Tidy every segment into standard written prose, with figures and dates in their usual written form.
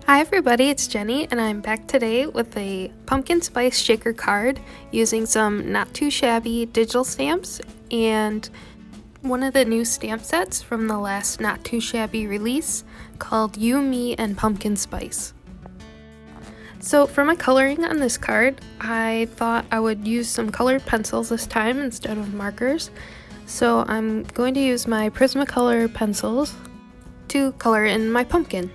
Hi everybody, it's Jenny and I'm back today with a pumpkin spice shaker card using some not too shabby digital stamps and one of the new stamp sets from the last not too shabby release called You, Me, and Pumpkin Spice. So for my coloring on this card, I thought I would use some colored pencils this time instead of markers. So I'm going to use my Prismacolor pencils to color in my pumpkin.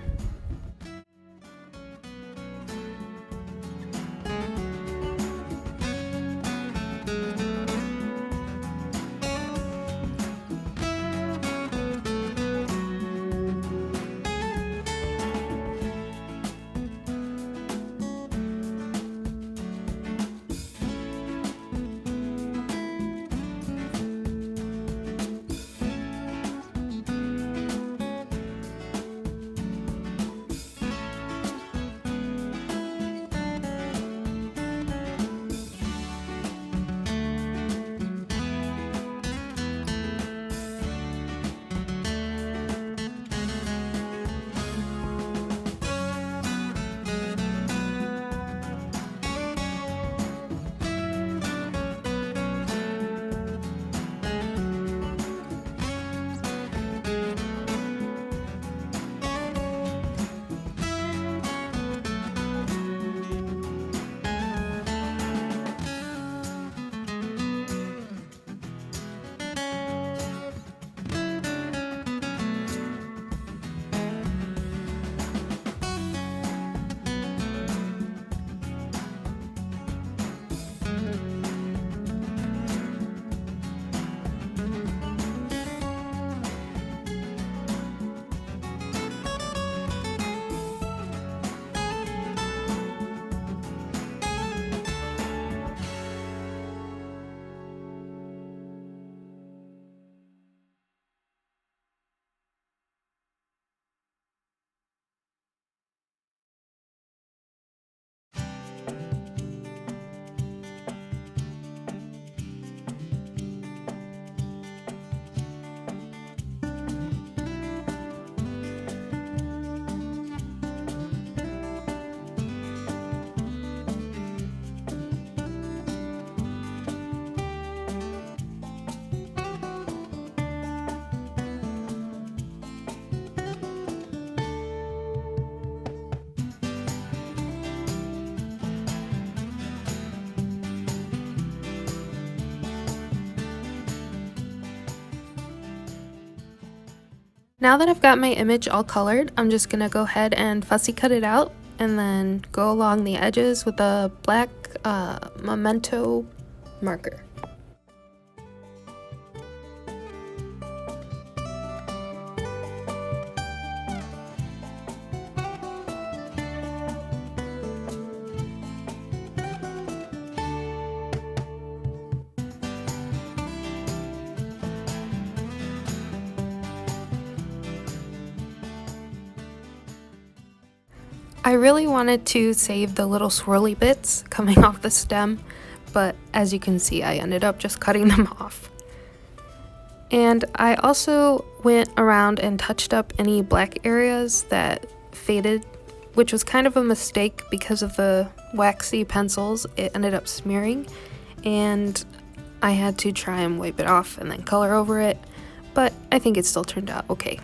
Now that I've got my image all colored, I'm just gonna go ahead and fussy cut it out and then go along the edges with a black memento marker. I really wanted to save the little swirly bits coming off the stem, but as you can see, I ended up just cutting them off. And I also went around and touched up any black areas that faded, which was kind of a mistake because of the waxy pencils. It ended up smearing, and I had to try and wipe it off and then color over it, but I think it still turned out okay.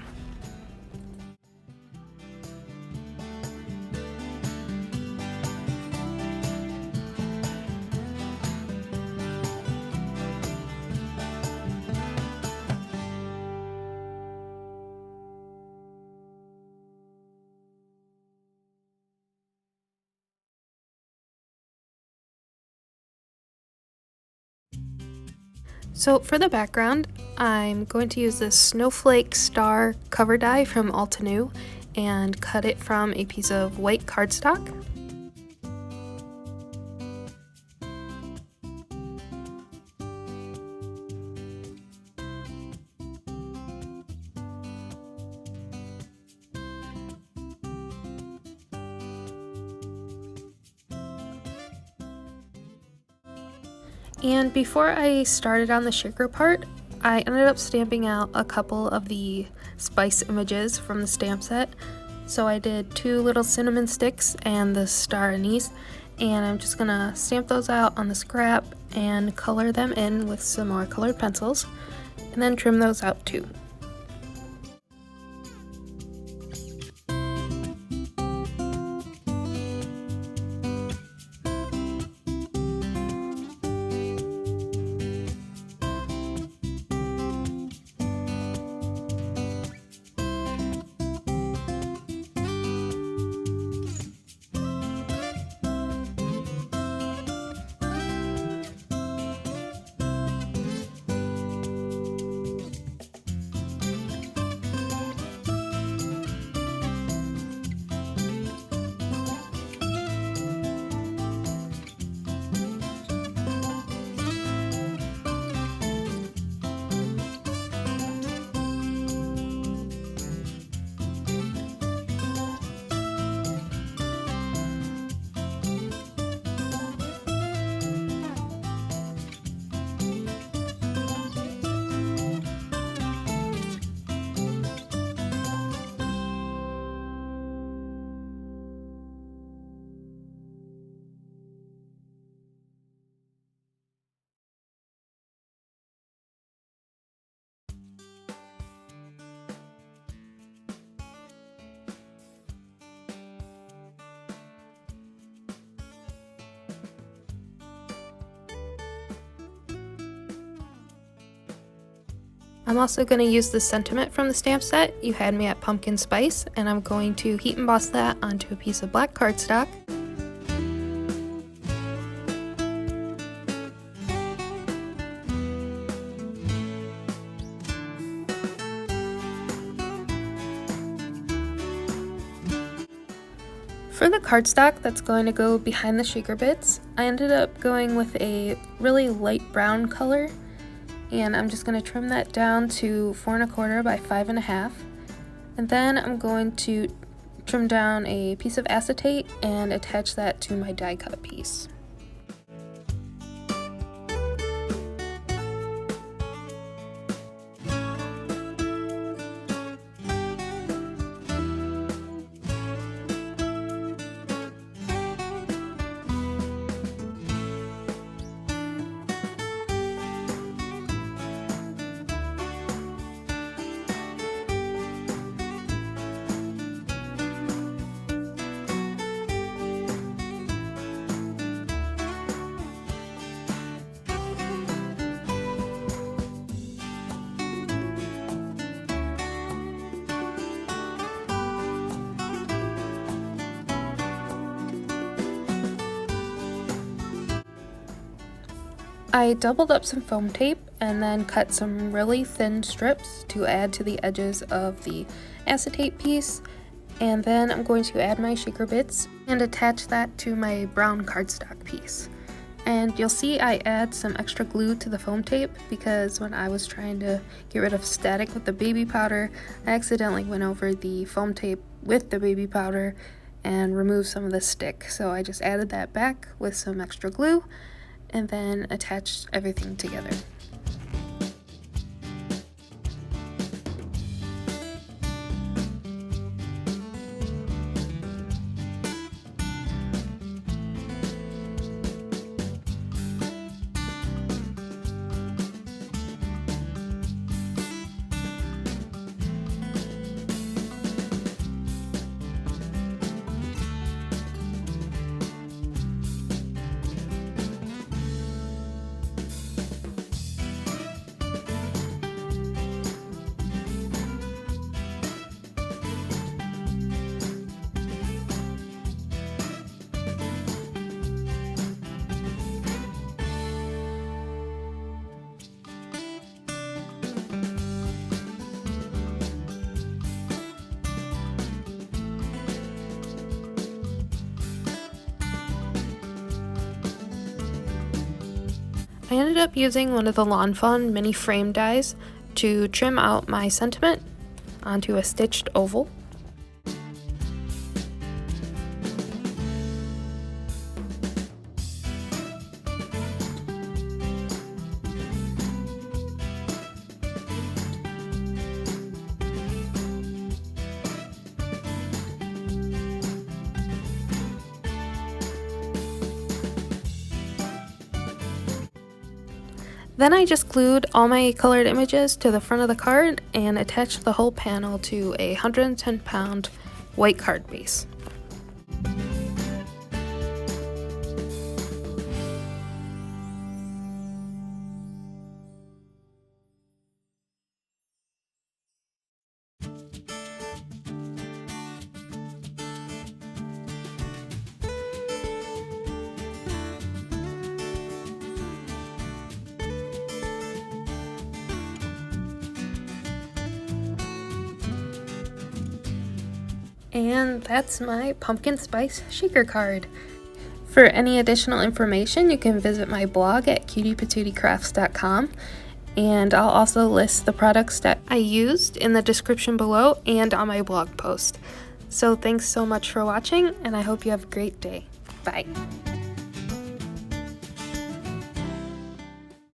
So for the background, I'm going to use this snowflake star cover die from Altenew and cut it from a piece of white cardstock. And before I started on the shaker part, I ended up stamping out a couple of the spice images from the stamp set, So I did 2 little cinnamon sticks and the star anise, and I'm just gonna stamp those out on the scrap and color them in with some more colored pencils, and then trim those out too. I'm also going to use the sentiment from the stamp set, You Had Me at Pumpkin Spice, and I'm going to heat emboss that onto a piece of black cardstock. For the cardstock that's going to go behind the shaker bits, I ended up going with a really light brown color. And I'm just going to trim that down to 4 1/4 by 5 1/2, and then I'm going to trim down a piece of acetate and attach that to my die cut piece. I doubled up some foam tape and then cut some really thin strips to add to the edges of the acetate piece, and then I'm going to add my shaker bits and attach that to my brown cardstock piece. And you'll see I add some extra glue to the foam tape because when I was trying to get rid of static with the baby powder, I accidentally went over the foam tape with the baby powder and removed some of the stick. So I just added that back with some extra glue and then attached everything together. I ended up using one of the Lawn Fawn mini frame dies to trim out my sentiment onto a stitched oval. Then I just glued all my colored images to the front of the card and attached the whole panel to a 110-pound white card base. And that's my pumpkin spice shaker card. For any additional information, you can visit my blog at cutiepatootiecrafts.com, and I'll also list the products that I used in the description below and on my blog post. So thanks so much for watching, and I hope you have a great day. Bye.